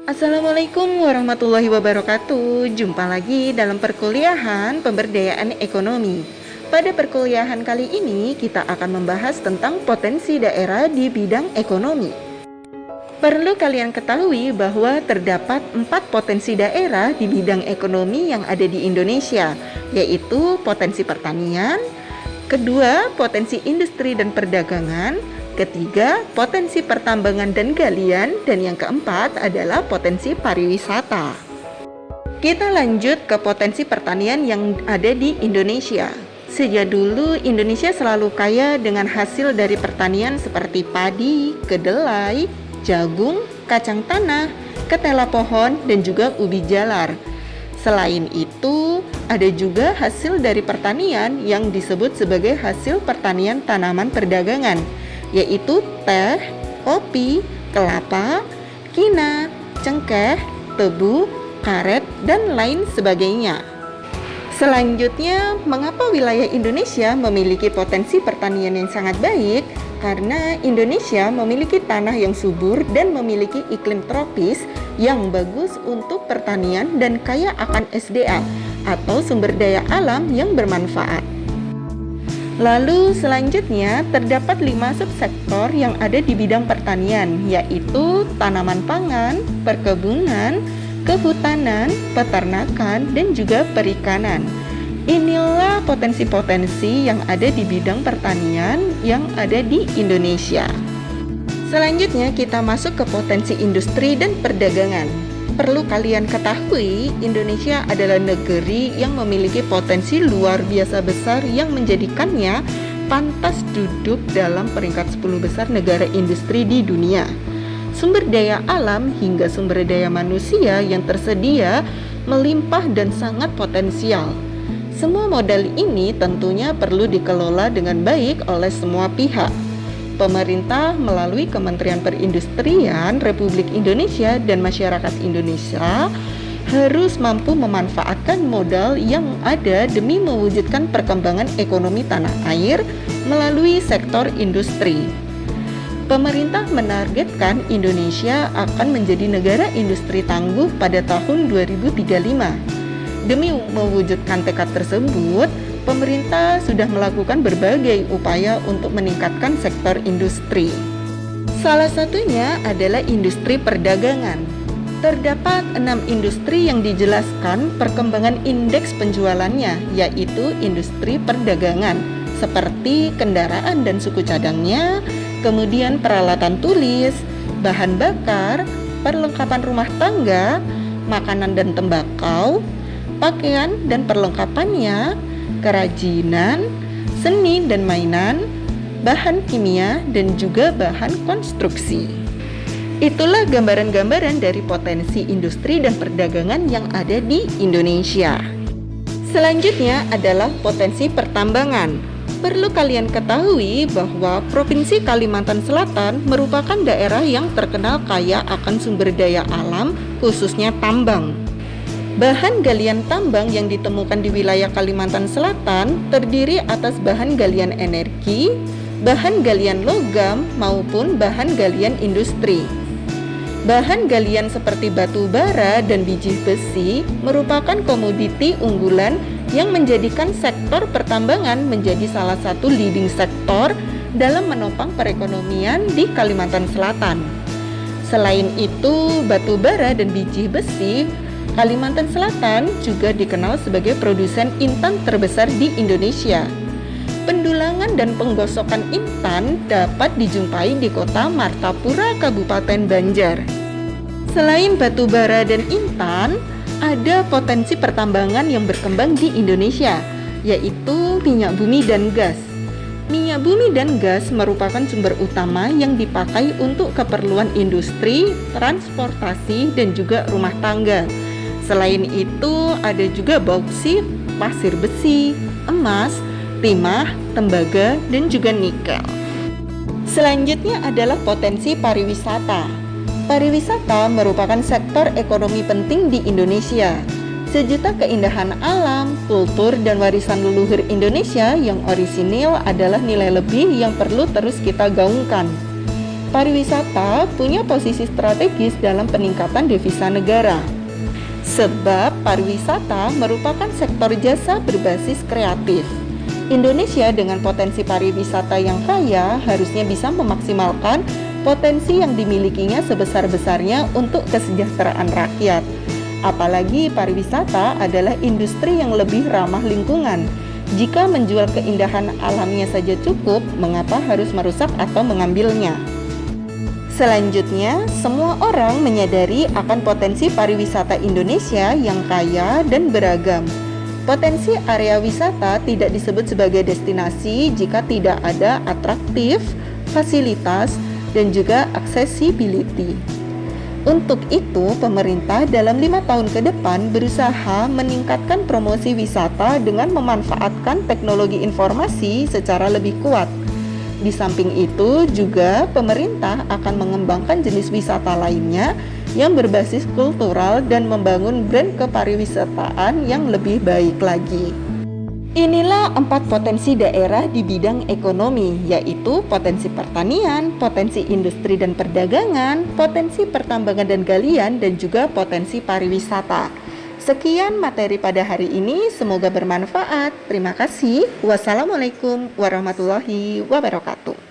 Assalamualaikum warahmatullahi wabarakatuh. Jumpa lagi dalam perkuliahan pemberdayaan ekonomi. Pada perkuliahan kali ini kita akan membahas tentang potensi daerah di bidang ekonomi. Perlu kalian ketahui bahwa terdapat 4 potensi daerah di bidang ekonomi yang ada di Indonesia, yaitu potensi pertanian, kedua potensi industri dan perdagangan, ketiga potensi pertambangan dan galian, dan yang keempat adalah potensi pariwisata. Kita lanjut ke potensi pertanian yang ada di Indonesia. Sejak dulu Indonesia selalu kaya dengan hasil dari pertanian seperti padi, kedelai, jagung, kacang tanah, ketela pohon, dan juga ubi jalar. Selain itu, ada juga hasil dari pertanian yang disebut sebagai hasil pertanian tanaman perdagangan, yaitu teh, kopi, kelapa, kina, cengkeh, tebu, karet, dan lain sebagainya. Selanjutnya, mengapa wilayah Indonesia memiliki potensi pertanian yang sangat baik? Karena Indonesia memiliki tanah yang subur dan memiliki iklim tropis yang bagus untuk pertanian dan kaya akan SDA atau sumber daya alam yang bermanfaat. Lalu selanjutnya terdapat 5 subsektor yang ada di bidang pertanian, yaitu tanaman pangan, perkebunan, kehutanan, peternakan, dan juga perikanan. Inilah potensi-potensi yang ada di bidang pertanian yang ada di Indonesia. Selanjutnya kita masuk ke potensi industri dan perdagangan. Perlu kalian ketahui, Indonesia adalah negeri yang memiliki potensi luar biasa besar yang menjadikannya pantas duduk dalam peringkat 10 besar negara industri di dunia. Sumber daya alam hingga sumber daya manusia yang tersedia melimpah dan sangat potensial. Semua modal ini tentunya perlu dikelola dengan baik oleh semua pihak. Pemerintah melalui Kementerian Perindustrian Republik Indonesia dan masyarakat Indonesia harus mampu memanfaatkan modal yang ada demi mewujudkan perkembangan ekonomi tanah air melalui sektor industri. Pemerintah menargetkan Indonesia akan menjadi negara industri tangguh pada tahun 2035. Demi mewujudkan tekad tersebut, pemerintah sudah melakukan berbagai upaya untuk meningkatkan sektor industri. Salah satunya adalah industri perdagangan. Terdapat 6 industri yang dijelaskan perkembangan indeks penjualannya, yaitu industri perdagangan, seperti kendaraan dan suku cadangnya, kemudian peralatan tulis, bahan bakar, perlengkapan rumah tangga, makanan dan tembakau, pakaian dan perlengkapannya, kerajinan, seni dan mainan, bahan kimia, dan juga bahan konstruksi. Itulah gambaran-gambaran dari potensi industri dan perdagangan yang ada di Indonesia. Selanjutnya adalah potensi pertambangan. Perlu kalian ketahui bahwa Provinsi Kalimantan Selatan merupakan daerah yang terkenal kaya akan sumber daya alam, khususnya tambang. Bahan galian tambang yang ditemukan di wilayah Kalimantan Selatan terdiri atas bahan galian energi, bahan galian logam, maupun bahan galian industri. Bahan galian seperti batu bara dan biji besi merupakan komoditi unggulan yang menjadikan sektor pertambangan menjadi salah satu leading sektor dalam menopang perekonomian di Kalimantan Selatan. Selain itu, batu bara dan biji besi, Kalimantan Selatan juga dikenal sebagai produsen intan terbesar di Indonesia. Pendulangan dan penggosokan intan dapat dijumpai di kota Martapura, Kabupaten Banjar. Selain batu bara dan intan, ada potensi pertambangan yang berkembang di Indonesia, yaitu minyak bumi dan gas. Minyak bumi dan gas merupakan sumber utama yang dipakai untuk keperluan industri, transportasi, dan juga rumah tangga. Selain itu, ada juga bauksit, pasir besi, emas, timah, tembaga, dan juga nikel. Selanjutnya adalah potensi pariwisata. Pariwisata merupakan sektor ekonomi penting di Indonesia. Sejuta keindahan alam, kultur, dan warisan leluhur Indonesia yang orisinil adalah nilai lebih yang perlu terus kita gaungkan. Pariwisata punya posisi strategis dalam peningkatan devisa negara. Sebab pariwisata merupakan sektor jasa berbasis kreatif. Indonesia dengan potensi pariwisata yang kaya harusnya bisa memaksimalkan potensi yang dimilikinya sebesar-besarnya untuk kesejahteraan rakyat. Apalagi pariwisata adalah industri yang lebih ramah lingkungan. Jika menjual keindahan alamnya saja cukup, mengapa harus merusak atau mengambilnya? Selanjutnya, semua orang menyadari akan potensi pariwisata Indonesia yang kaya dan beragam. Potensi area wisata tidak disebut sebagai destinasi jika tidak ada atraktif, fasilitas, dan juga accessibility. Untuk itu, pemerintah dalam 5 tahun ke depan berusaha meningkatkan promosi wisata dengan memanfaatkan teknologi informasi secara lebih kuat. Di samping itu, juga pemerintah akan mengembangkan jenis wisata lainnya yang berbasis kultural dan membangun brand kepariwisataan yang lebih baik lagi. Inilah 4 potensi daerah di bidang ekonomi, yaitu potensi pertanian, potensi industri dan perdagangan, potensi pertambangan dan galian, dan juga potensi pariwisata. Sekian materi pada hari ini, semoga bermanfaat. Terima kasih. Wassalamualaikum warahmatullahi wabarakatuh.